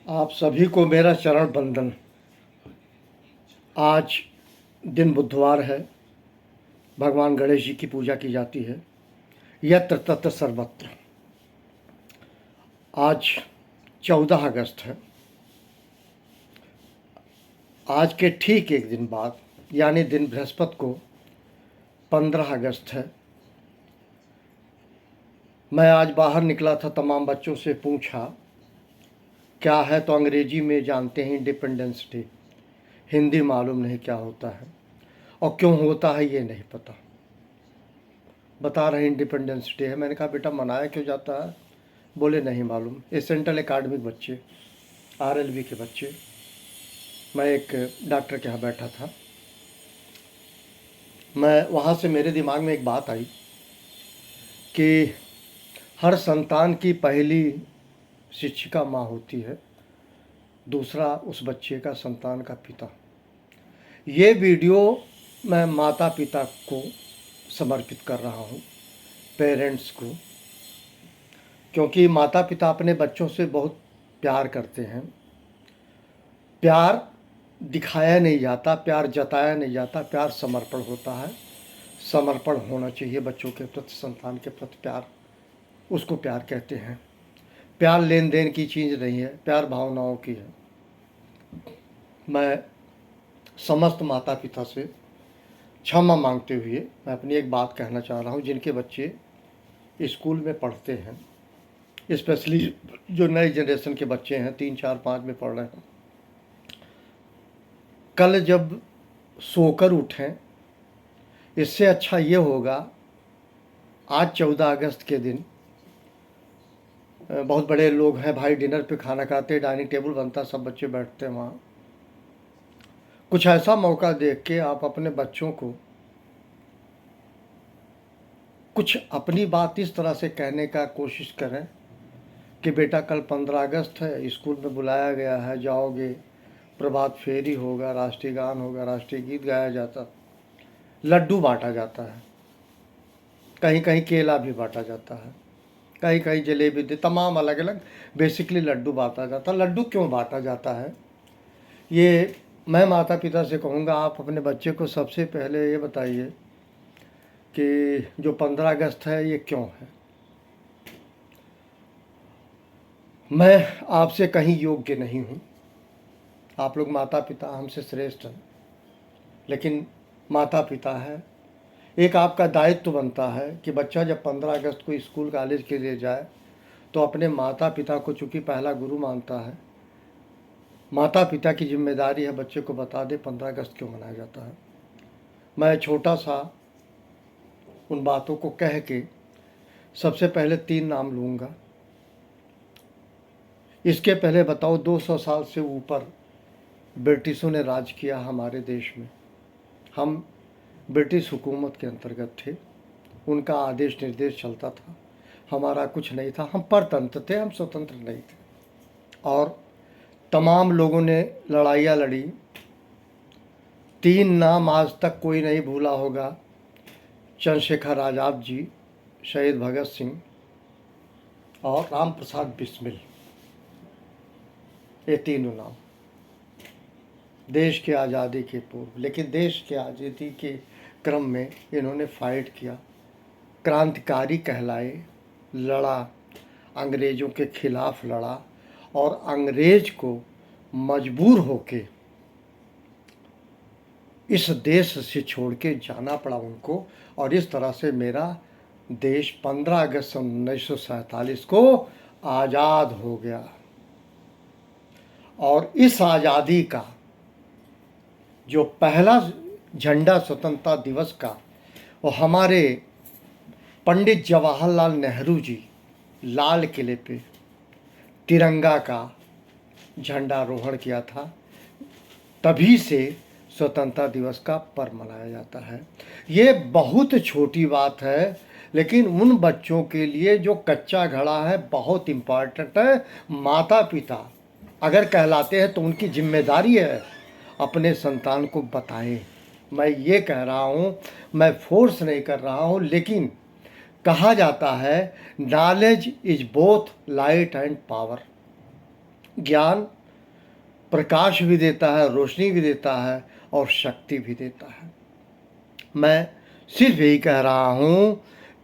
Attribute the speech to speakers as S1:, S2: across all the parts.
S1: आप सभी को मेरा चरण वंदन। आज दिन बुधवार है। भगवान गणेश जी की पूजा की जाती है। यत्र तत्र सर्वत्र। आज 14 अगस्त है। आज के ठीक एक दिन बाद यानी दिन बृहस्पति को 15 अगस्त है। मैं आज बाहर निकला था, तमाम बच्चों से पूछा क्या है, तो अंग्रेजी में जानते हैं इंडिपेंडेंस डे, हिंदी मालूम नहीं क्या होता है और क्यों होता है ये नहीं पता। बता रहे इंडिपेंडेंस डे है। मैंने कहा बेटा मनाया क्यों जाता है? बोले नहीं मालूम। ये सेंट्रल एकेडमिक बच्चे, आरएलवी के बच्चे। मैं एक डॉक्टर के यहाँ बैठा था। मैं वहाँ से मेरे दिमाग में एक बात आई कि हर संतान की पहली शिक्षिका माँ होती है, दूसरा उस बच्चे का संतान का पिता। ये वीडियो मैं माता पिता को समर्पित कर रहा हूँ, पेरेंट्स को, क्योंकि माता पिता अपने बच्चों से बहुत प्यार करते हैं। प्यार दिखाया नहीं जाता, प्यार जताया नहीं जाता, प्यार समर्पण होता है। समर्पण होना चाहिए बच्चों के प्रति, संतान के प्रति प्यार, उसको प्यार कहते हैं। प्यार लेन देन की चीज़ नहीं है, प्यार भावनाओं की है। मैं समस्त माता पिता से क्षमा मांगते हुए मैं अपनी एक बात कहना चाह रहा हूँ। जिनके बच्चे स्कूल में पढ़ते हैं, स्पेशली जो नई जनरेशन के बच्चे हैं, 3, 4, 5 में पढ़ रहे हैं, कल जब सोकर उठें, इससे अच्छा ये होगा, आज 14 अगस्त के दिन बहुत बड़े लोग हैं भाई, डिनर पे खाना खाते, डाइनिंग टेबल बनता, सब बच्चे बैठते हैं वहाँ। कुछ ऐसा मौका देख के आप अपने बच्चों को कुछ अपनी बात इस तरह से कहने का कोशिश करें कि बेटा कल 15 अगस्त है, स्कूल में बुलाया गया है, जाओगे, प्रभात फेरी होगा, राष्ट्रीय गान होगा, राष्ट्रीय गीत गाया जाता, लड्डू बांटा जाता है, कहीं कहीं केला भी बांटा जाता है, कहीं कहीं जलेबी दे, तमाम अलग अलग बेसिकली लड्डू बांटा जाता। लड्डू क्यों बांटा जाता है, ये मैं माता पिता से कहूँगा, आप अपने बच्चे को सबसे पहले ये बताइए कि जो 15 अगस्त है ये क्यों है। मैं आपसे कहीं योग्य नहीं हूँ, आप लोग माता पिता हमसे श्रेष्ठ हैं, लेकिन माता पिता है, एक आपका दायित्व बनता है कि बच्चा जब 15 अगस्त को स्कूल कॉलेज के लिए जाए तो अपने माता पिता को, चूँकि पहला गुरु मानता है, माता पिता की जिम्मेदारी है बच्चे को बता दे 15 अगस्त क्यों मनाया जाता है। मैं छोटा सा उन बातों को कह के सबसे पहले 3 नाम लूँगा। इसके पहले बताओ, 200 साल से ऊपर ब्रिटिशों ने राज किया हमारे देश में। हम ब्रिटिश हुकूमत के अंतर्गत थे, उनका आदेश निर्देश चलता था, हमारा कुछ नहीं था, हम परतंत्र थे, हम स्वतंत्र नहीं थे। और तमाम लोगों ने लड़ाइयाँ लड़ी। 3 नाम आज तक कोई नहीं भूला होगा, चंद्रशेखर आज़ाद जी, शहीद भगत सिंह और राम प्रसाद बिस्मिल। ये तीनों नाम देश की आज़ादी के पूर्व, लेकिन देश की आज़ादी के क्रम में इन्होंने फाइट किया, क्रांतिकारी कहलाए, लड़ा, अंग्रेज़ों के खिलाफ लड़ा और अंग्रेज को मजबूर होके इस देश से छोड़ के जाना पड़ा उनको। और इस तरह से मेरा देश 15 अगस्त 1947 को आज़ाद हो गया। और इस आज़ादी का जो पहला झंडा स्वतंत्रता दिवस का, वो हमारे पंडित जवाहरलाल नेहरू जी लाल किले पे तिरंगा का झंडारोहण किया था। तभी से स्वतंत्रता दिवस का पर्व मनाया जाता है। ये बहुत छोटी बात है, लेकिन उन बच्चों के लिए जो कच्चा घड़ा है बहुत इम्पॉर्टेंट है। माता पिता अगर कहलाते हैं तो उनकी जिम्मेदारी है अपने संतान को बताएं। मैं ये कह रहा हूँ, मैं फोर्स नहीं कर रहा हूँ, लेकिन कहा जाता है knowledge is both light and power. ज्ञान, प्रकाश भी देता है, रोशनी भी देता है और शक्ति भी देता है। मैं सिर्फ यही कह रहा हूँ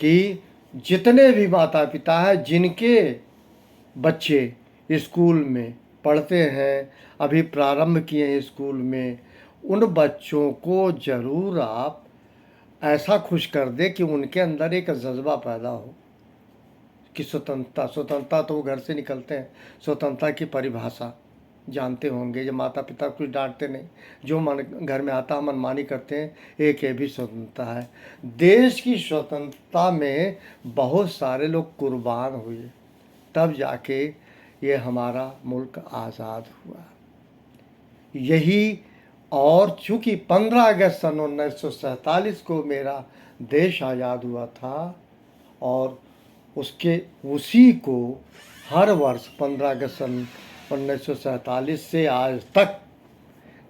S1: कि जितने भी माता पिता हैं जिनके बच्चे स्कूल में पढ़ते हैं, अभी प्रारंभ किए हैं स्कूल में, उन बच्चों को ज़रूर आप ऐसा खुश कर दे कि उनके अंदर एक जज्बा पैदा हो कि स्वतंत्रता तो वो घर से निकलते हैं, स्वतंत्रता की परिभाषा जानते होंगे। जब माता पिता कुछ डांटते नहीं, जो मन घर में आता मनमानी करते हैं, एक ये भी स्वतंत्रता है। देश की स्वतंत्रता में बहुत सारे लोग कुर्बान हुए, तब जाके ये हमारा मुल्क आज़ाद हुआ। यही, और चूँकि 15 अगस्त सन 1947 को मेरा देश आज़ाद हुआ था, और उसी को हर वर्ष 15 अगस्त सन 1947 से आज तक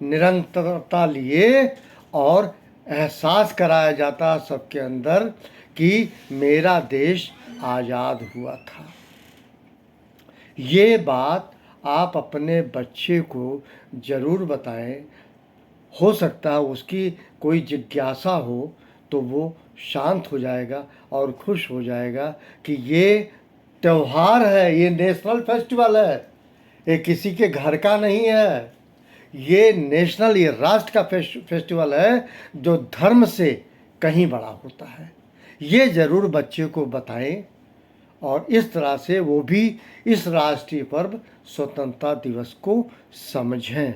S1: निरंतरता लिए और एहसास कराया जाता सबके अंदर कि मेरा देश आज़ाद हुआ था। ये बात आप अपने बच्चे को ज़रूर बताएं। हो सकता है उसकी कोई जिज्ञासा हो तो वो शांत हो जाएगा और खुश हो जाएगा कि ये त्यौहार है, ये नेशनल फेस्टिवल है, ये किसी के घर का नहीं है, ये नेशनल, ये राष्ट्र का फेस्टिवल है जो धर्म से कहीं बड़ा होता है। ये ज़रूर बच्चे को बताएं और इस तरह से वो भी इस राष्ट्रीय पर्व स्वतंत्रता दिवस को समझें।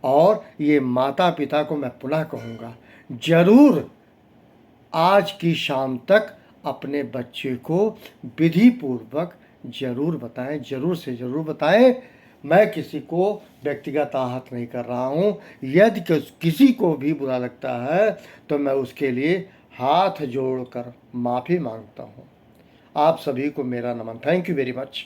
S1: और ये माता पिता को मैं पुनः कहूँगा, ज़रूर आज की शाम तक अपने बच्चे को विधि पूर्वक ज़रूर बताएं, ज़रूर से ज़रूर बताएं। मैं किसी को व्यक्तिगत आहत नहीं कर रहा हूँ। यदि किसी को भी बुरा लगता है तो मैं उसके लिए हाथ जोड़कर माफ़ी मांगता हूँ। आप सभी को मेरा नमन। Thank you very much.